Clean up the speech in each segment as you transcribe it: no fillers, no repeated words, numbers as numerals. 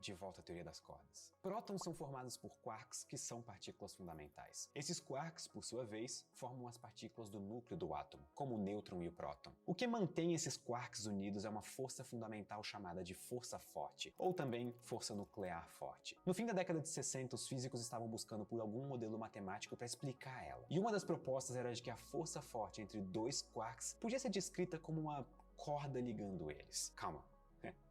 de volta à teoria das cordas. Prótons são formados por quarks, que são partículas fundamentais. Esses quarks, por sua vez, formam as partículas do núcleo do átomo, como o nêutron e o próton. O que mantém esses quarks unidos é uma força fundamental chamada de força forte, ou também força nuclear forte. No fim da década de 60, os físicos estavam buscando por algum modelo matemático para explicar ela. E uma das propostas era de que a força forte entre dois quarks podia ser descrita como uma corda ligando eles. Calma.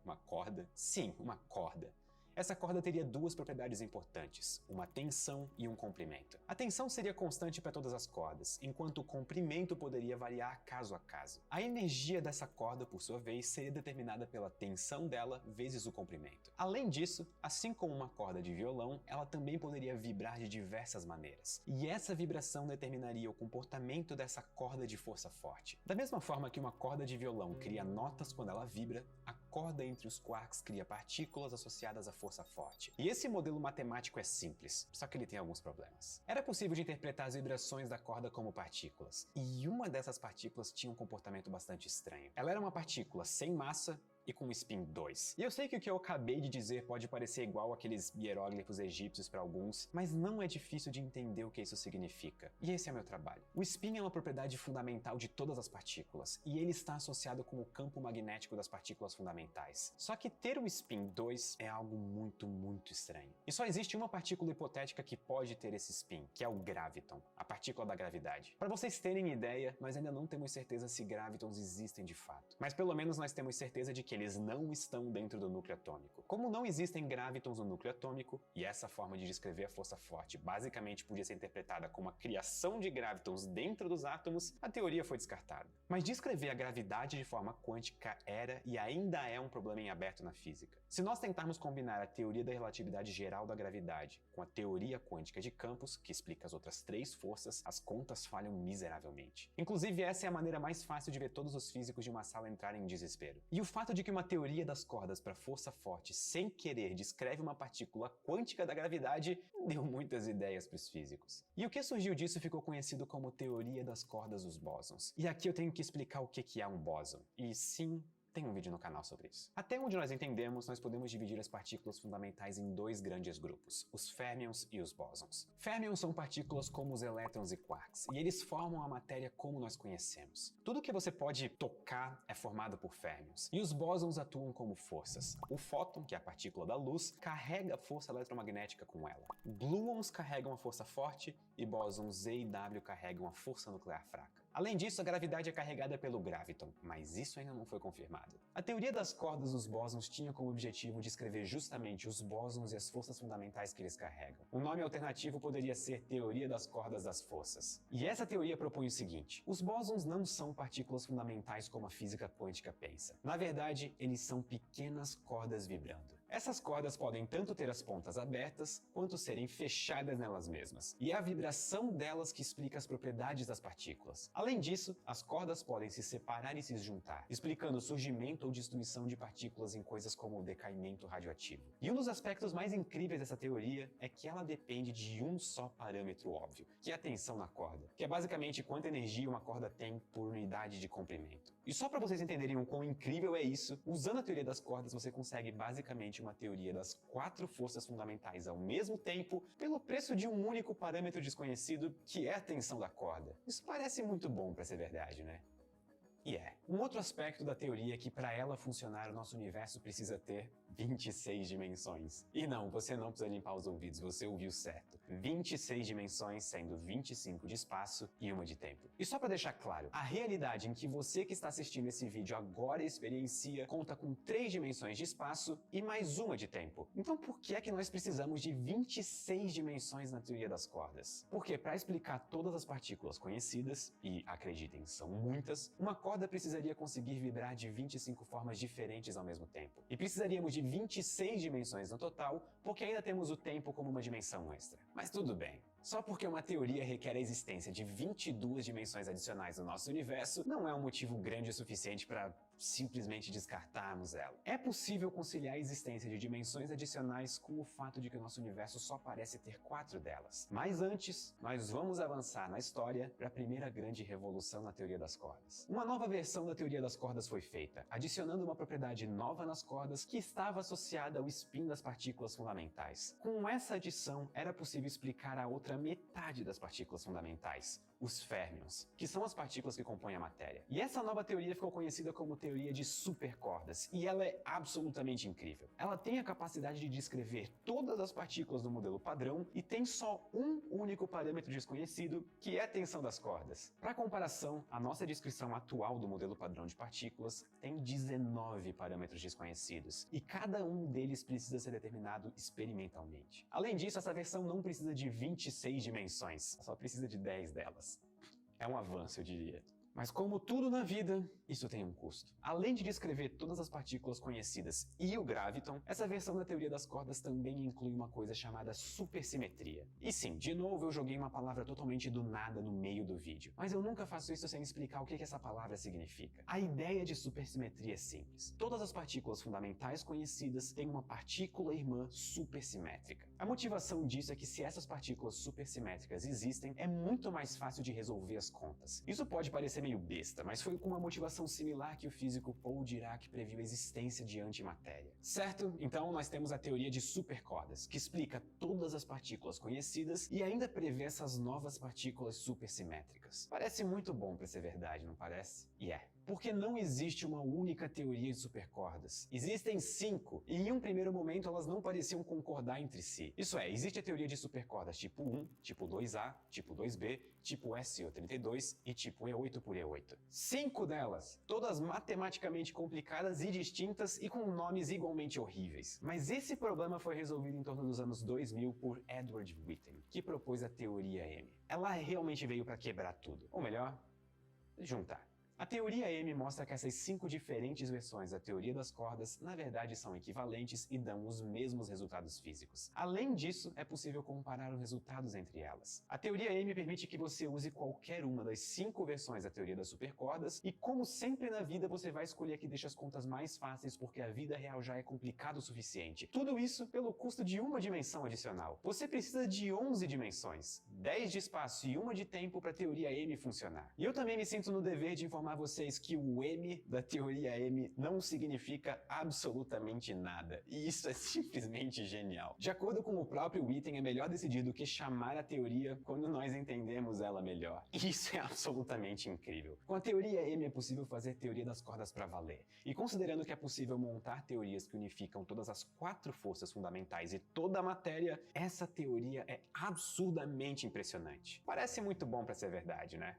Uma corda? Sim, uma corda. Essa corda teria duas propriedades importantes, uma tensão e um comprimento. A tensão seria constante para todas as cordas, enquanto o comprimento poderia variar caso a caso. A energia dessa corda, por sua vez, seria determinada pela tensão dela vezes o comprimento. Além disso, assim como uma corda de violão, ela também poderia vibrar de diversas maneiras. E essa vibração determinaria o comportamento dessa corda de força forte. Da mesma forma que uma corda de violão cria notas quando ela vibra, a corda entre os quarks cria partículas associadas à força forte. E esse modelo matemático é simples, só que ele tem alguns problemas. Era possível de interpretar as vibrações da corda como partículas, e uma dessas partículas tinha um comportamento bastante estranho. Ela era uma partícula sem massa e com spin 2. E eu sei que o que eu acabei de dizer pode parecer igual aqueles hieróglifos egípcios para alguns, mas não é difícil de entender o que isso significa. E esse é meu trabalho. O spin é uma propriedade fundamental de todas as partículas, e ele está associado com o campo magnético das partículas fundamentais. Só que ter o spin 2 é algo muito estranho. E só existe uma partícula hipotética que pode ter esse spin, que é o graviton, a partícula da gravidade. Para vocês terem ideia, nós ainda não temos certeza se gravitons existem de fato. Mas pelo menos nós temos certeza de que eles não estão dentro do núcleo atômico. Como não existem gravitons no núcleo atômico, e essa forma de descrever a força forte basicamente podia ser interpretada como a criação de gravitons dentro dos átomos, a teoria foi descartada. Mas descrever a gravidade de forma quântica era e ainda é um problema em aberto na física. Se nós tentarmos combinar a teoria da relatividade geral da gravidade com a teoria quântica de campos, que explica as outras três forças, as contas falham miseravelmente. Inclusive, essa é a maneira mais fácil de ver todos os físicos de uma sala entrarem em desespero. E o fato de que uma teoria das cordas para força forte sem querer descreve uma partícula quântica da gravidade deu muitas ideias para os físicos. E o que surgiu disso ficou conhecido como teoria das cordas dos bósons. E aqui eu tenho que explicar o que é um bóson. E sim, tem um vídeo no canal sobre isso. Até onde nós entendemos, nós podemos dividir as partículas fundamentais em dois grandes grupos, os férmions e os bósons. Férmions são partículas como os elétrons e quarks, e eles formam a matéria como nós conhecemos. Tudo que você pode tocar é formado por férmions, e os bósons atuam como forças. O fóton, que é a partícula da luz, carrega a força eletromagnética com ela. Gluons carregam a força forte, e bósons Z e W carregam a força nuclear fraca. Além disso, a gravidade é carregada pelo graviton, mas isso ainda não foi confirmado. A teoria das cordas dos bósons tinha como objetivo descrever justamente os bósons e as forças fundamentais que eles carregam. Um nome alternativo poderia ser teoria das cordas das forças. E essa teoria propõe o seguinte: os bósons não são partículas fundamentais como a física quântica pensa. Na verdade, eles são pequenas cordas vibrando. Essas cordas podem tanto ter as pontas abertas, quanto serem fechadas nelas mesmas. E é a vibração delas que explica as propriedades das partículas. Além disso, as cordas podem se separar e se juntar, explicando o surgimento ou destruição de partículas em coisas como o decaimento radioativo. E um dos aspectos mais incríveis dessa teoria é que ela depende de um só parâmetro óbvio, que é a tensão na corda, que é basicamente quanta energia uma corda tem por unidade de comprimento. E só para vocês entenderem o quão incrível é isso, usando a teoria das cordas você consegue basicamente uma teoria das 4 forças fundamentais ao mesmo tempo pelo preço de um único parâmetro desconhecido, que é a tensão da corda. Isso parece muito bom para ser verdade, né? E é. Um outro aspecto da teoria é que para ela funcionar, o nosso universo precisa ter 26 dimensões. E não, você não precisa limpar os ouvidos, você ouviu certo. 26 dimensões, sendo 25 de espaço e uma de tempo. E só para deixar claro, a realidade em que você que está assistindo esse vídeo agora experiencia conta com 3 dimensões de espaço e mais uma de tempo. Então por que é que nós precisamos de 26 dimensões na teoria das cordas? Porque para explicar todas as partículas conhecidas, e acreditem, são muitas, uma corda precisaria conseguir vibrar de 25 formas diferentes ao mesmo tempo. E precisaríamos de 26 dimensões no total, porque ainda temos o tempo como uma dimensão extra. Mas tudo bem. Só porque uma teoria requer a existência de 22 dimensões adicionais no nosso universo, não é um motivo grande o suficiente para simplesmente descartarmos ela. É possível conciliar a existência de dimensões adicionais com o fato de que o nosso universo só parece ter 4 delas. Mas antes, nós vamos avançar na história para a primeira grande revolução na teoria das cordas. Uma nova versão da teoria das cordas foi feita, adicionando uma propriedade nova nas cordas que estava associada ao spin das partículas fundamentais. Com essa adição, era possível explicar a outra metade das partículas fundamentais, os férmions, que são as partículas que compõem a matéria. E essa nova teoria ficou conhecida como teoria de supercordas, e ela é absolutamente incrível. Ela tem a capacidade de descrever todas as partículas do modelo padrão e tem só um único parâmetro desconhecido, que é a tensão das cordas. Para comparação, a nossa descrição atual do modelo padrão de partículas tem 19 parâmetros desconhecidos, e cada um deles precisa ser determinado experimentalmente. Além disso, essa versão não precisa de 26 dimensões, só precisa de 10 delas. É um avanço, eu diria. Mas como tudo na vida, isso tem um custo. Além de descrever todas as partículas conhecidas e o graviton, essa versão da teoria das cordas também inclui uma coisa chamada supersimetria. E sim, de novo eu joguei uma palavra totalmente do nada no meio do vídeo. Mas eu nunca faço isso sem explicar o que essa palavra significa. A ideia de supersimetria é simples. Todas as partículas fundamentais conhecidas têm uma partícula irmã supersimétrica. A motivação disso é que se essas partículas supersimétricas existem, é muito mais fácil de resolver as contas. Isso pode parecer meio besta, mas foi com uma motivação similar que o físico Paul Dirac previu a existência de antimatéria. Certo? Então nós temos a teoria de supercordas, que explica todas as partículas conhecidas e ainda prevê essas novas partículas supersimétricas. Parece muito bom para ser verdade, não parece? E é. Porque não existe uma única teoria de supercordas. Existem 5, e em um primeiro momento elas não pareciam concordar entre si. Isso é, existe a teoria de supercordas tipo 1, tipo 2A, tipo 2B, tipo SO32 e tipo E8 por E8. 5 delas, todas matematicamente complicadas e distintas e com nomes igualmente horríveis. Mas esse problema foi resolvido em torno dos anos 2000 por Edward Witten, que propôs a teoria M. Ela realmente veio para quebrar tudo. Ou melhor, juntar. A teoria M mostra que essas 5 diferentes versões da teoria das cordas na verdade são equivalentes e dão os mesmos resultados físicos. Além disso, é possível comparar os resultados entre elas. A teoria M permite que você use qualquer uma das 5 versões da teoria das supercordas e, como sempre na vida, você vai escolher a que deixa as contas mais fáceis porque a vida real já é complicada o suficiente. Tudo isso pelo custo de uma dimensão adicional. Você precisa de 11 dimensões, 10 de espaço e 1 de tempo para a teoria M funcionar. E eu também me sinto no dever de informar vocês que o M da teoria M não significa absolutamente nada. E isso é simplesmente genial. De acordo com o próprio Witten, é melhor decidir do que chamar a teoria quando nós entendemos ela melhor. E isso é absolutamente incrível. Com a teoria M é possível fazer teoria das cordas para valer. E considerando que é possível montar teorias que unificam todas as 4 forças fundamentais e toda a matéria, essa teoria é absurdamente impressionante. Parece muito bom para ser verdade, né?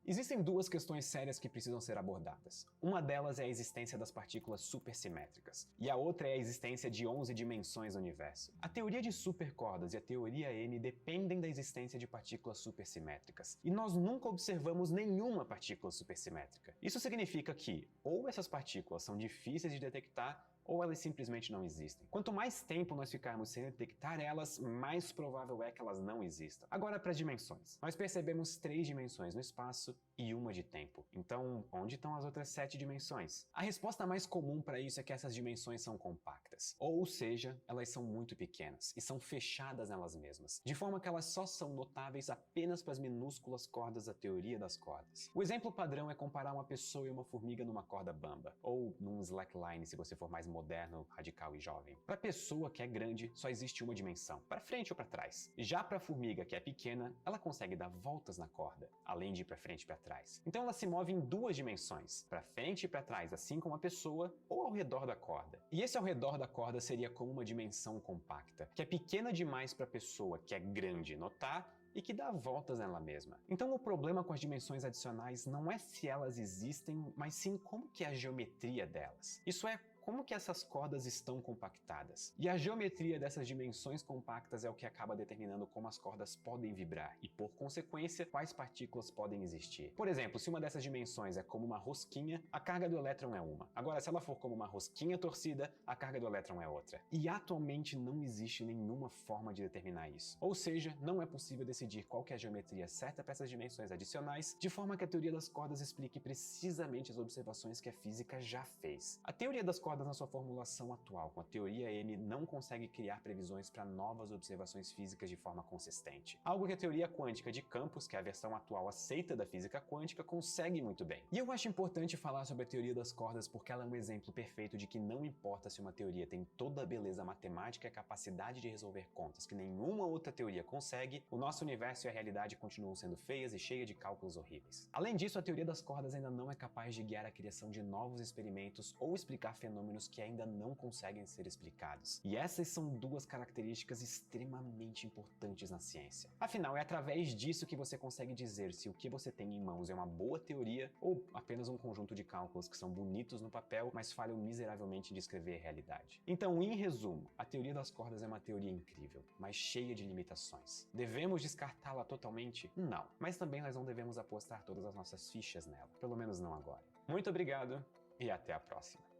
Existem 2 questões sérias que precisam ser abordadas. Uma delas é a existência das partículas supersimétricas, e a outra é a existência de 11 dimensões no universo. A teoria de supercordas e a teoria M dependem da existência de partículas supersimétricas, e nós nunca observamos nenhuma partícula supersimétrica. Isso significa que, ou essas partículas são difíceis de detectar, ou elas simplesmente não existem. Quanto mais tempo nós ficarmos sem detectar elas, mais provável é que elas não existam. Agora para as dimensões. Nós percebemos 3 dimensões no espaço e 1 de tempo. Então, onde estão as outras 7 dimensões? A resposta mais comum para isso é que essas dimensões são compactas. Ou seja, elas são muito pequenas e são fechadas nelas mesmas, de forma que elas só são notáveis apenas para as minúsculas cordas da teoria das cordas. O exemplo padrão é comparar uma pessoa e uma formiga numa corda bamba, ou num slackline se você for mais moderno, radical e jovem. Para a pessoa que é grande, só existe uma dimensão, para frente ou para trás. Já para a formiga que é pequena, ela consegue dar voltas na corda, além de ir para frente e para trás. Então ela se move em 2 dimensões, para frente e para trás, assim como a pessoa, ou ao redor da corda. E esse ao redor da corda seria como uma dimensão compacta, que é pequena demais para a pessoa que é grande notar e que dá voltas nela mesma. Então o problema com as dimensões adicionais não é se elas existem, mas sim como que é a geometria delas. Isso é, como que essas cordas estão compactadas? E a geometria dessas dimensões compactas é o que acaba determinando como as cordas podem vibrar e, por consequência, quais partículas podem existir. Por exemplo, se uma dessas dimensões é como uma rosquinha, a carga do elétron é uma. Agora, se ela for como uma rosquinha torcida, a carga do elétron é outra. E atualmente não existe nenhuma forma de determinar isso. Ou seja, não é possível decidir qual que é a geometria certa para essas dimensões adicionais, de forma que a teoria das cordas explique precisamente as observações que a física já fez. A teoria das cordas na sua formulação atual, com a teoria M, não consegue criar previsões para novas observações físicas de forma consistente. Algo que a teoria quântica de campos, que é a versão atual aceita da física quântica, consegue muito bem. E eu acho importante falar sobre a teoria das cordas porque ela é um exemplo perfeito de que não importa se uma teoria tem toda a beleza matemática e a capacidade de resolver contas que nenhuma outra teoria consegue, o nosso universo e a realidade continuam sendo feias e cheias de cálculos horríveis. Além disso, a teoria das cordas ainda não é capaz de guiar a criação de novos experimentos ou explicar fenômenos que ainda não conseguem ser explicados. E essas são duas características extremamente importantes na ciência. Afinal, é através disso que você consegue dizer se o que você tem em mãos é uma boa teoria ou apenas um conjunto de cálculos que são bonitos no papel, mas falham miseravelmente em descrever a realidade. Então, em resumo, a teoria das cordas é uma teoria incrível, mas cheia de limitações. Devemos descartá-la totalmente? Não. Mas também nós não devemos apostar todas as nossas fichas nela. Pelo menos não agora. Muito obrigado e até a próxima.